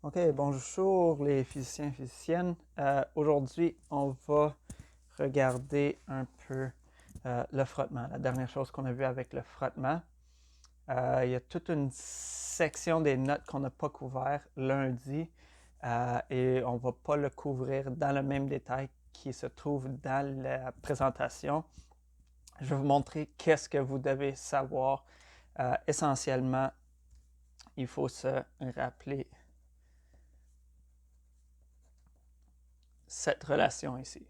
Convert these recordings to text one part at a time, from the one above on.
OK, bonjour les physiciens et physiciennes. Aujourd'hui, on va regarder un peu le frottement, la dernière chose qu'on a vue avec le frottement. Il y a toute une section des notes qu'on n'a pas couvert lundi et on ne va pas le couvrir dans le même détail qui se trouve dans la présentation. Je vais vous montrer qu'est-ce que vous devez savoir. Essentiellement, il faut se rappeler cette relation ici.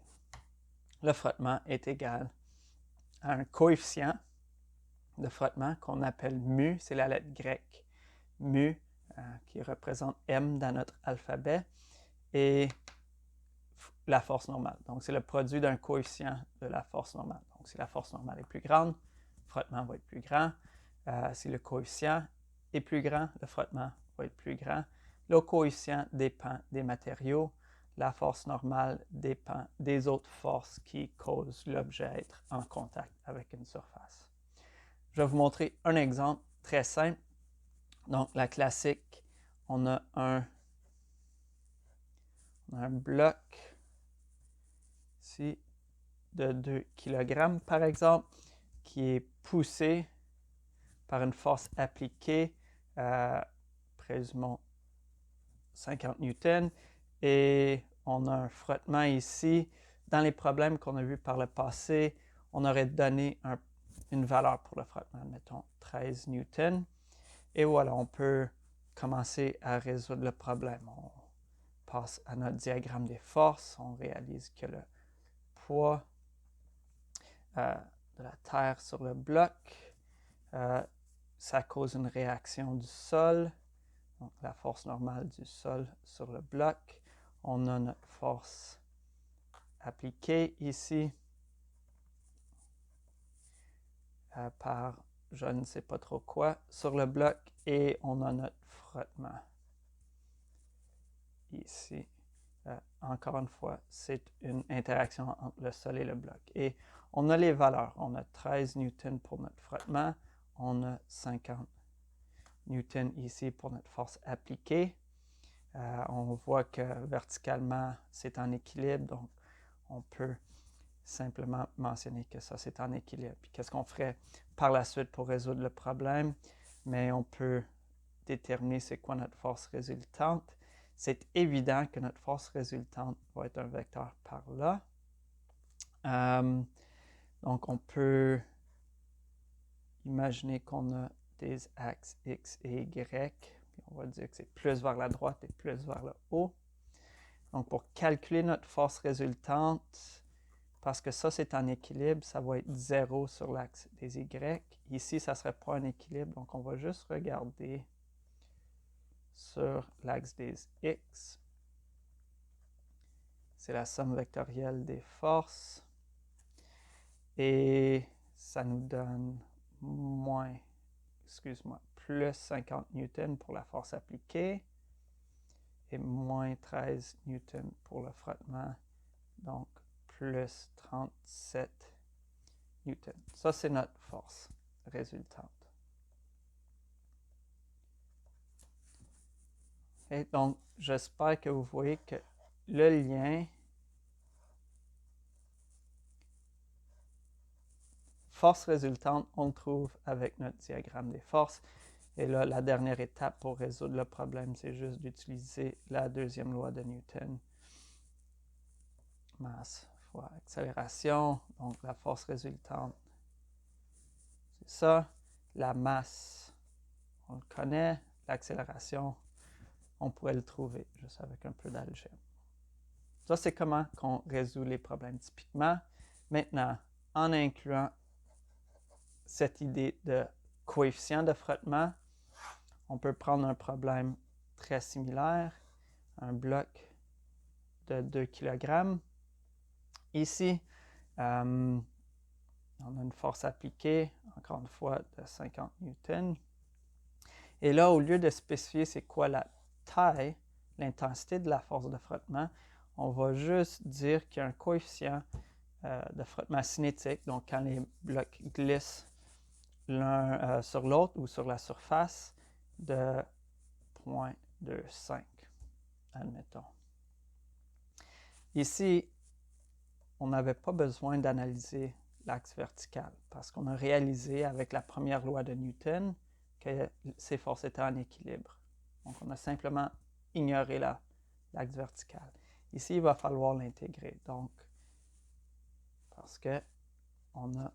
Le frottement est égal à un coefficient de frottement qu'on appelle mu, c'est la lettre grecque mu, qui représente m dans notre alphabet, et la force normale. Donc, c'est le produit d'un coefficient de la force normale. Donc, si la force normale est plus grande, le frottement va être plus grand. Si le coefficient est plus grand, le frottement va être plus grand. Le coefficient dépend des matériaux. La force normale dépend des autres forces qui causent l'objet à être en contact avec une surface. Je vais vous montrer un exemple très simple. Donc, la classique, on a un bloc ici de 2 kg, par exemple, qui est poussé par une force appliquée, présumons 50 newtons, et on a un frottement ici. Dans les problèmes qu'on a vus par le passé, on aurait donné une valeur pour le frottement, mettons 13 newtons. Et voilà, on peut commencer à résoudre le problème. On passe à notre diagramme des forces. On réalise que le poids de la Terre sur le bloc, ça cause une réaction du sol. Donc, la force normale du sol sur le bloc. On a notre force appliquée ici par je ne sais pas trop quoi sur le bloc et on a notre frottement ici. Encore une fois, c'est une interaction entre le sol et le bloc. Et on a les valeurs. On a 13 newtons pour notre frottement. On a 50 newtons ici pour notre force appliquée. On voit que verticalement, c'est en équilibre. Donc, on peut simplement mentionner que ça, c'est en équilibre. Puis, qu'est-ce qu'on ferait par la suite pour résoudre le problème? Mais on peut déterminer c'est quoi notre force résultante. C'est évident que notre force résultante va être un vecteur par là. Donc, on peut imaginer qu'on a des axes X et Y. Puis on va dire que c'est plus vers la droite et plus vers le haut. Donc, pour calculer notre force résultante, parce que ça, c'est en équilibre, ça va être 0 sur l'axe des Y. Ici, ça ne serait pas un équilibre, donc on va juste regarder sur l'axe des X. C'est la somme vectorielle des forces. Et ça nous donne plus 50 newtons pour la force appliquée et moins 13 newtons pour le frottement. Donc, plus 37 newtons. Ça, c'est notre force résultante. Et donc, j'espère que vous voyez que le lien force résultante, on le trouve avec notre diagramme des forces. Et là, la dernière étape pour résoudre le problème, c'est juste d'utiliser la deuxième loi de Newton. Masse fois accélération. Donc, la force résultante, c'est ça. La masse, on le connaît. L'accélération, on pourrait le trouver juste avec un peu d'algèbre. Ça, c'est comment on résout les problèmes typiquement. Maintenant, en incluant cette idée de coefficient de frottement, on peut prendre un problème très similaire, un bloc de 2 kg. Ici, on a une force appliquée, encore une fois, de 50 newtons. Et là, au lieu de spécifier c'est quoi la taille, l'intensité de la force de frottement, on va juste dire qu'il y a un coefficient de frottement cinétique, donc quand les blocs glissent l'un sur l'autre ou sur la surface, de 0,25. admettons. Ici, on n'avait pas besoin d'analyser l'axe vertical parce qu'on a réalisé avec la première loi de Newton que ces forces étaient en équilibre. Donc, on a simplement ignoré l'axe vertical. Ici, il va falloir l'intégrer. Donc, parce qu'on a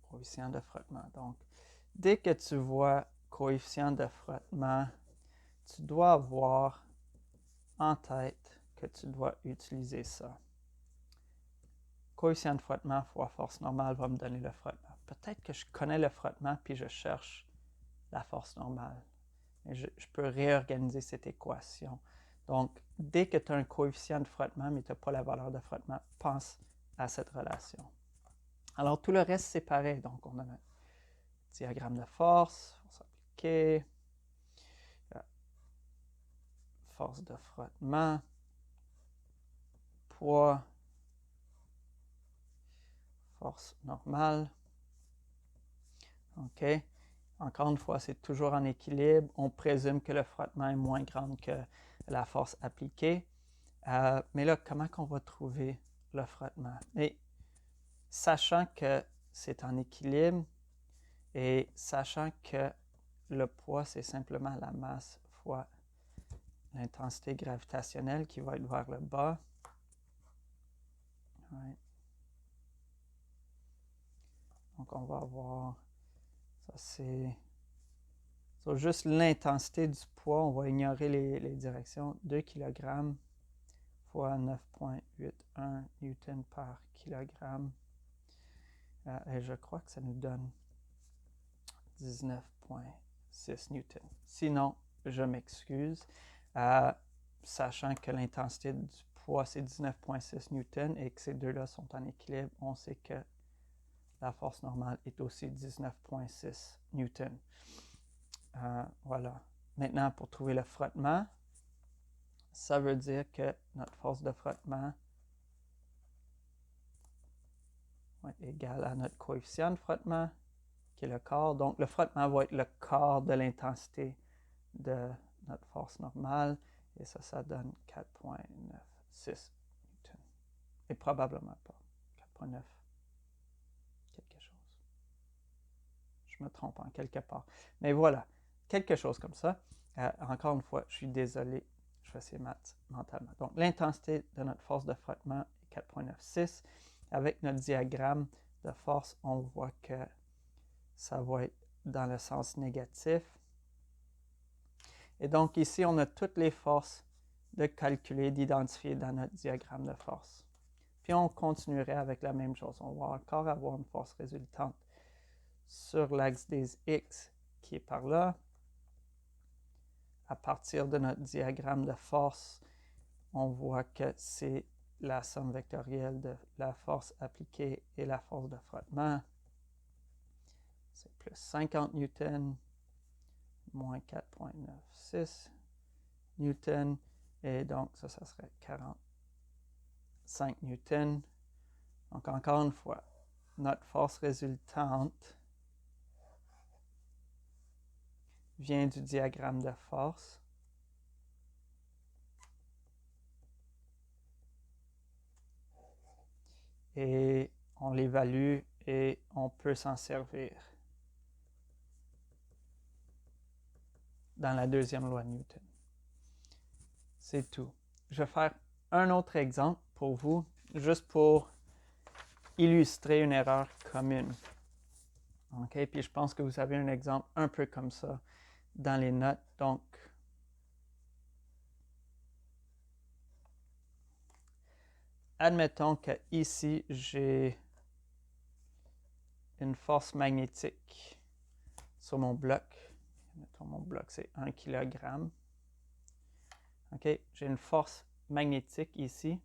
coefficient de frottement. Donc, dès que tu vois coefficient de frottement, tu dois avoir en tête que tu dois utiliser ça. Coefficient de frottement fois force normale va me donner le frottement. Peut-être que je connais le frottement puis je cherche la force normale. Mais je peux réorganiser cette équation. Donc, dès que tu as un coefficient de frottement, mais tu n'as pas la valeur de frottement, pense à cette relation. Alors, tout le reste, c'est pareil. Donc, on a un diagramme de force appliquée, force de frottement, poids, force normale. OK. Encore une fois, c'est toujours en équilibre. On présume que le frottement est moins grand que la force appliquée. Mais là, comment on va trouver le frottement? Mais sachant que c'est en équilibre et sachant que le poids, c'est simplement la masse fois l'intensité gravitationnelle qui va être vers le bas. Ouais. Donc, on va avoir, ça c'est juste l'intensité du poids. On va ignorer les directions. 2 kg fois 9,81 newton par kilogramme. Et je crois que ça nous donne 19,6 newton. Sinon, je m'excuse. Sachant que l'intensité du poids, c'est 19,6 newton et que ces deux-là sont en équilibre, on sait que la force normale est aussi 19,6 newton. Voilà. Maintenant, pour trouver le frottement, ça veut dire que notre force de frottement est égale à notre coefficient de frottement, qui est le quart. Donc, le frottement va être le quart de l'intensité de notre force normale. Et ça donne 4,96 newton. Et probablement pas. 4,9 quelque chose. Je me trompe en quelque part. Mais voilà, quelque chose comme ça. Encore une fois, je suis désolé, je fais ces maths mentalement. Donc, l'intensité de notre force de frottement est 4,96. Avec notre diagramme de force, on voit que ça va être dans le sens négatif. Et donc, ici, on a toutes les forces de calculer, d'identifier dans notre diagramme de force. Puis, on continuerait avec la même chose. On va encore avoir une force résultante sur l'axe des X qui est par là. À partir de notre diagramme de force, on voit que c'est la somme vectorielle de la force appliquée et la force de frottement. C'est plus 50 newtons, moins 4,96 newtons, et donc ça serait 45 newtons. Donc encore une fois, notre force résultante vient du diagramme de force. Et on l'évalue et on peut s'en servir dans la deuxième loi de Newton. C'est tout. Je vais faire un autre exemple pour vous, juste pour illustrer une erreur commune. OK? Puis je pense que vous avez un exemple un peu comme ça dans les notes. Donc, admettons que ici, j'ai une force magnétique sur mon bloc. Admettons, mon bloc, c'est 1 kg. OK? J'ai une force magnétique ici.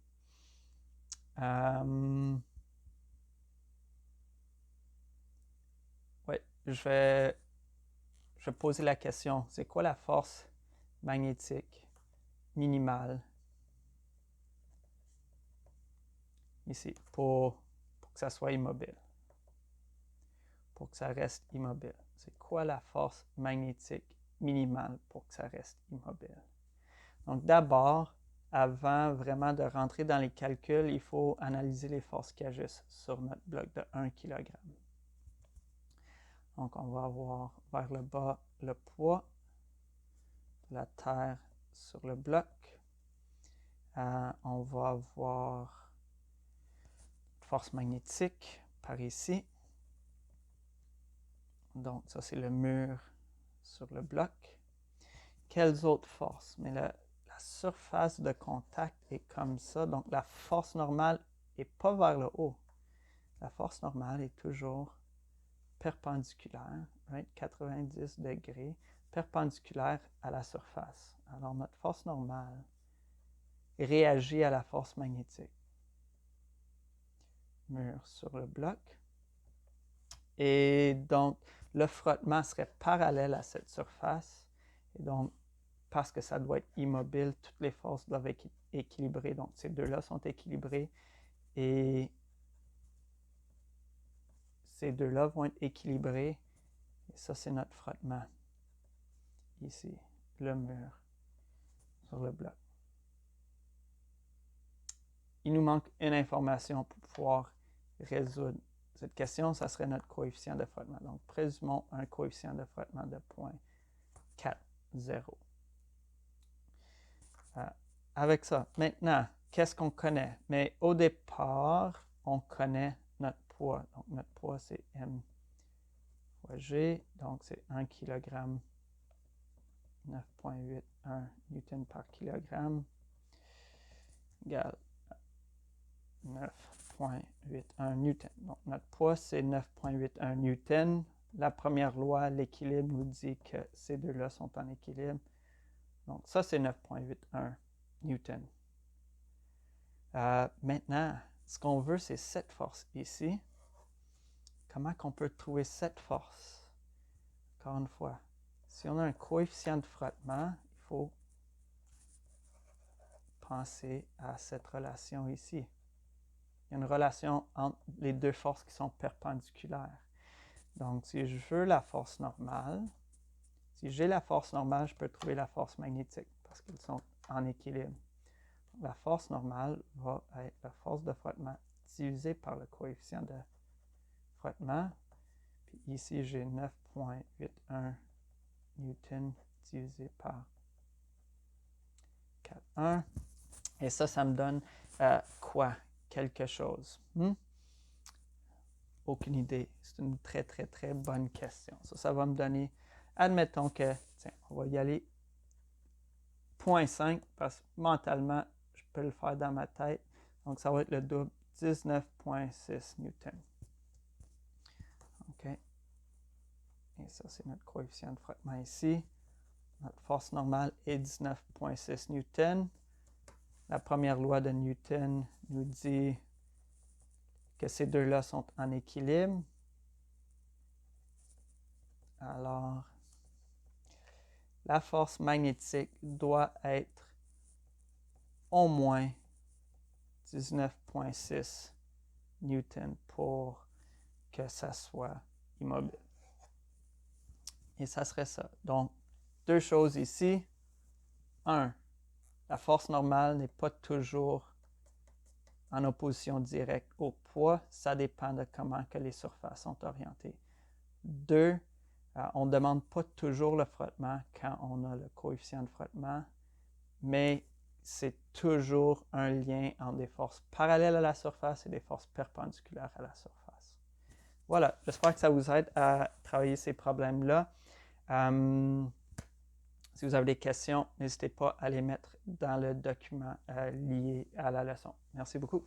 Oui, je vais poser la question. C'est quoi la force magnétique minimale ici pour que ça soit immobile? Pour que ça reste immobile. C'est quoi la force magnétique minimale pour que ça reste immobile? Donc d'abord, avant vraiment de rentrer dans les calculs, il faut analyser les forces qui agissent sur notre bloc de 1 kg. Donc on va avoir vers le bas le poids de la terre sur le bloc. On va avoir force magnétique par ici. Donc ça c'est le mur sur le bloc. Quelles autres forces? Mais la surface de contact est comme ça. Donc la force normale n'est pas vers le haut. La force normale est toujours perpendiculaire, right? 90 degrés, perpendiculaire à la surface. Alors notre force normale réagit à la force magnétique. Mur sur le bloc. Et donc, le frottement serait parallèle à cette surface. Et donc, parce que ça doit être immobile, toutes les forces doivent être équilibrées. Donc, ces deux-là sont équilibrés et ces deux-là vont être équilibrés. Et ça, c'est notre frottement. Ici, le mur sur le bloc. Il nous manque une information pour pouvoir résoudre cette question. Ça serait notre coefficient de frottement. Donc, présumons un coefficient de frottement de 0.40. Avec ça, maintenant, qu'est-ce qu'on connaît? Mais au départ, on connaît notre poids. Donc, notre poids, c'est M fois G. Donc, c'est 1 kg, 9,81 newton par kilogramme, égale 9,81 newton. Donc, notre poids, c'est 9,81 newton. La première loi, l'équilibre, nous dit que ces deux-là sont en équilibre. Donc, ça, c'est 9,81 newton. Maintenant, ce qu'on veut, c'est cette force ici. Comment qu'on peut trouver cette force? Encore une fois, si on a un coefficient de frottement, il faut penser à cette relation ici. Il y a une relation entre les deux forces qui sont perpendiculaires. Donc, si je veux la force normale, si j'ai la force normale, je peux trouver la force magnétique parce qu'ils sont en équilibre. La force normale va être la force de frottement divisée par le coefficient de frottement. Puis ici, j'ai 9,81 newton divisé par 4,1. Et ça me donne quoi? Quelque chose. Aucune idée. C'est une très, très, très bonne question. Ça va me donner, admettons que, tiens, on va y aller 0,5 parce que mentalement, je peux le faire dans ma tête. Donc, ça va être le double, 19,6 newton. OK. Et ça, c'est notre coefficient de frottement ici. Notre force normale est 19,6 newton. La première loi de Newton nous dit que ces deux-là sont en équilibre. Alors, la force magnétique doit être au moins 19,6 newton pour que ça soit immobile. Et ça serait ça. Donc, deux choses ici. 1. La force normale n'est pas toujours en opposition directe au poids. Ça dépend de comment que les surfaces sont orientées. 2. On ne demande pas toujours le frottement quand on a le coefficient de frottement, mais c'est toujours un lien entre des forces parallèles à la surface et des forces perpendiculaires à la surface. Voilà, j'espère que ça vous aide à travailler ces problèmes-là. Si vous avez des questions, n'hésitez pas à les mettre dans le document lié à la leçon. Merci beaucoup.